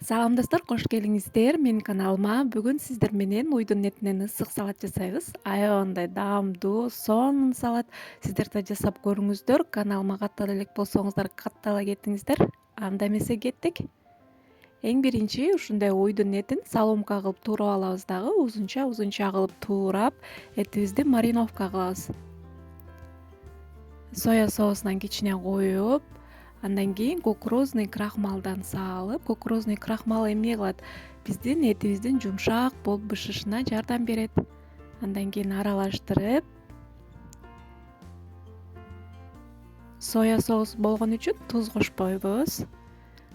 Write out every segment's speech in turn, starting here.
Салам достор, кош келиңиздер менин каналыма. Бүгүн сиздер менен уйдун этинен ысык салат жасайбыз. Аябагандай даамдуу, сонун салат. Сиздер да жасап көрүңүздөр. Каналыма каттала элек болсоңуздар, каттала кетиңиздер. Анда эмесе кеттик. Эң биринчи ушундай уйдун этин соломка кылып туурап алабыз дагы, узунча кылып туурап, этибизди мариновка кылабыз. Соя соусунан кичине коюп, андан кийин кукурузный крахмалдан салып, кукурузный крахмал эмне кылат? Биздин этибиздин жумшак болуп бышышына жардам берет. Андан кийин аралаштырып, соя соус болгон үчүн туз кошпойбуз.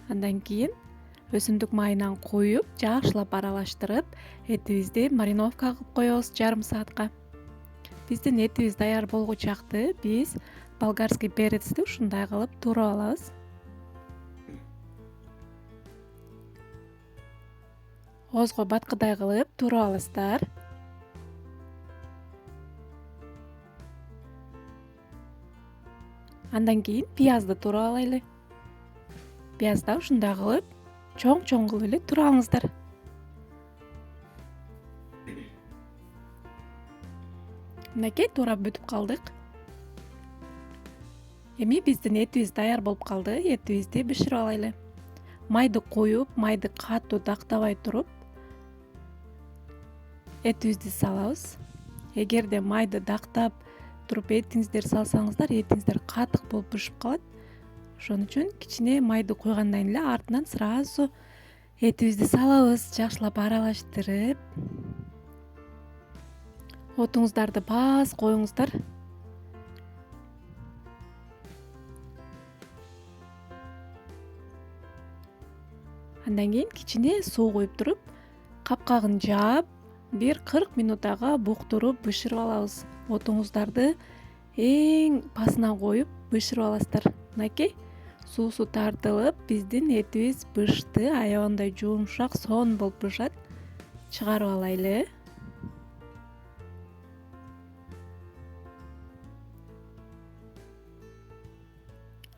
Андан кийин өсүмдүк майынан куюп, жакшылап аралаштырып, этибизди мариновка кылып коебуз жарым саатка. Биздин этибиз даяр болгучакты биз болгарский перецти ушундай кылып туурап алабыз. Оозго баткыдай кылып туурап аласыздар. Андан кийин пиязды туурап алайлы. Пиязды ушундай кылып чоң кылып эле туурап алыңыздар. Мынакей туурап бүтүп калдык. Эми биздин этибиз даяр болуп калды. Этибизди бышырып алайлы. Майды куюп, майды катуу дактабай туруп, этибизди салабыз. Эгерде майды дактап туруп этиңиздер салсаңыздар, этиңиздер катык болуп бышып калат. Ошон үчүн кичине майды куйгандан эле артынан сразу этибизди салабыз, жакшылап аралаштырып. Отуңуздарды баз коюңуздар. Андан кийин кичине суу куюп туруп, капкагын жаап, бир 40 минутага буктуруп бышырып алабыз. Отуңуздарды эң пасына коюп бышырып аласыздар. Мынакей суусу тартылып, биздин этибиз бышты, аябагандай жумшак, сонун болуп бышат. Чыгарып алайлы.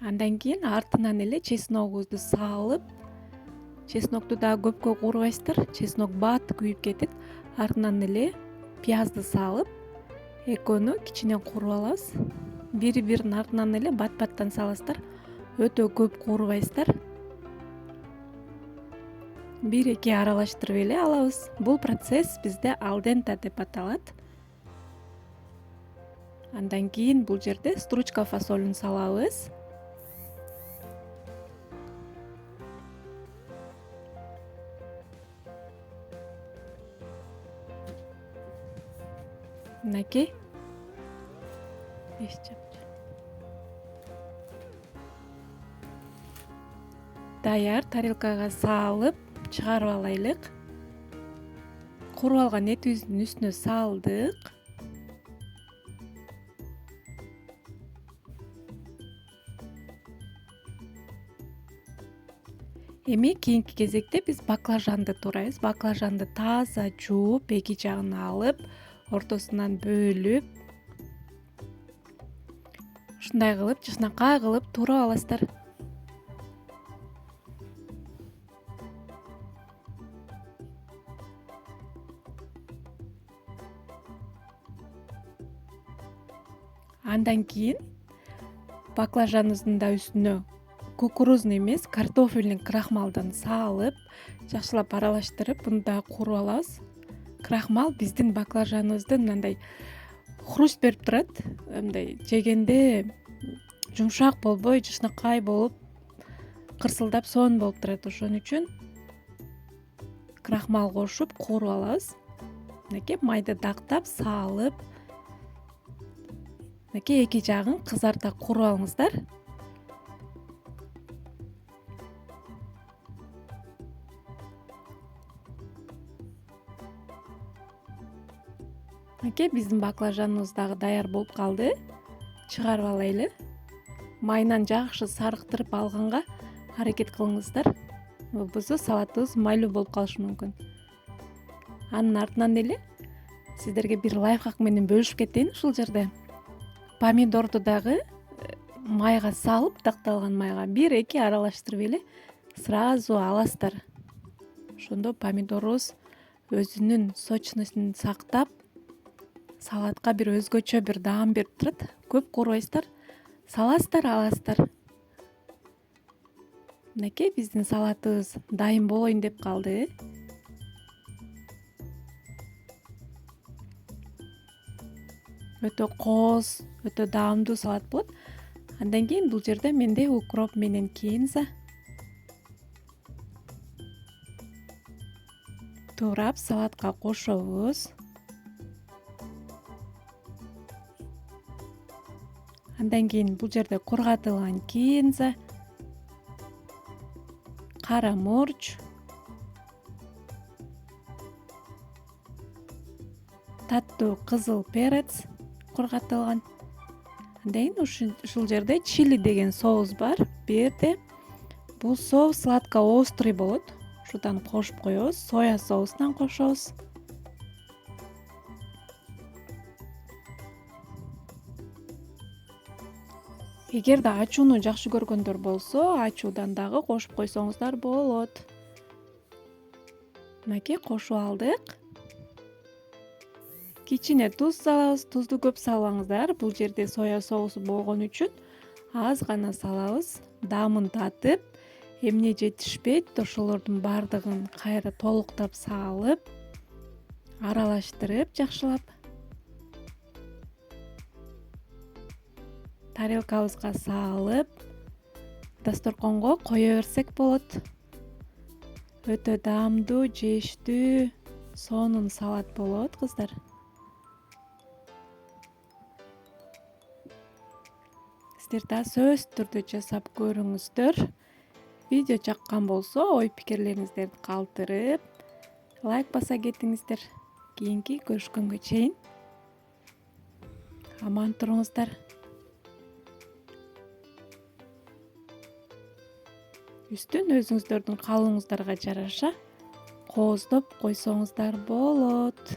Андан кийин артынан эле чесногубузду салып, чеснокту дагы көпкө куурбайсыздар. Чеснок бат күйүп кетет. Артынан эле пиязды салып, экөөнү кичине кууруп алабыз. Бири-биринин артынан эле бат-баттан саласыздар. Өтө көп куурбайсыздар. 1-2 аралаштырып эле алабыз. Бул процесс бизде алдента деп аталат. Андан кийин бул жерде стручка фасолун салабыз. Мынакей. Даяр тарелкага салып, чыгарып алайлык. Кууруп алган этибиздин үстүнө салдык. Эми кийинки кезекте биз баклажанды туурайбыз. Баклажанды таза жууп, эки жагын алып, ортосунан бөлүп, ушундай кылып жакшынакай кылып туурап аласыздар. Андан кийин баклажаныбыздын да үстүнө кукурузный эмес, картофельный крахмалдан салып, жакшылап аралаштырып, буну дагы кууруп алабыз. Крахмал биздин баклажаныбызды мындай хруст берип турат. Мындай жегенде жумшак болбой, жакшынакай болуп, кырсылдап сонун болуп турат. Ошон үчүн крахмал кошуп кууруп алабыз. Мынакей майды дактап салып, мынакей эки жагын кызарта кууруп алыңыздар. Мынакей биздин баклажаныбыз дагы даяр болуп калды. Чыгарып алайлы. Майынан жакшы сарыктырып алганга аракет кылыңыздар. Болбосо салатыбыз майлуу болуп калышы мүмкүн. Анын артынан эле сиздерге бир лайфхак менен бөлүшүп кетейин ушул жерде. Помидорду дагы майга салып, дакталган майга 1-2 аралаштырып эле сразу аласыздар. ошондо помидорубуз өзүнүн сочностун сактап, салатка бир өзгөчө бир даам берип турат. Көп куурбайсыздар, саласыздар, аласыздар. Мынакей биздин салатыбыз дайым болоюн деп калды. Өтө кооз, өтө даамдуу салат болот. Андан кийин бул жерде менде укроп менен кинза туурап салатка кошобуз. Андан кийин бул жерде кургатылган кинза, кара мурч, таттуу кызыл перец кургатылган. Андан кийин ушул жерде чили деген соус бар. Бу жерде бул соус сладко острый болот. Ушудан кошуп коебуз. Соя соусунан кошобуз. Эгерде ачууну жакшы көргөндөр болсо, ачуудан дагы кошуп койсоңуздар болот. Мынакей кошуп алдык. Кичине туз салабыз. Тузду көп салбаңыздар. Бул жерде соя соусу болгон үчүн аз гана салабыз. Даамын татып, эмне жетишпейт, ошолордун баардыгын кайра толуктап салып, аралаштырып жакшылап тарелкабызга салып, дасторконго кое берсек болот. Өтө даамдуу, жештүү, сонун салат болот, кыздар. Сиздер да сөзсүз түрдө жасап көрүңүздөр. Видео жаккан болсо, ой пикирлериңиздерди калтырып, лайк баса кетиңиздер. Кийинки көрүшкөнгө чейин аман туруңуздар. Үстүн өзүңүздөрдүн калыбыңыздарга жараша кооздоп койсоңуздар болот.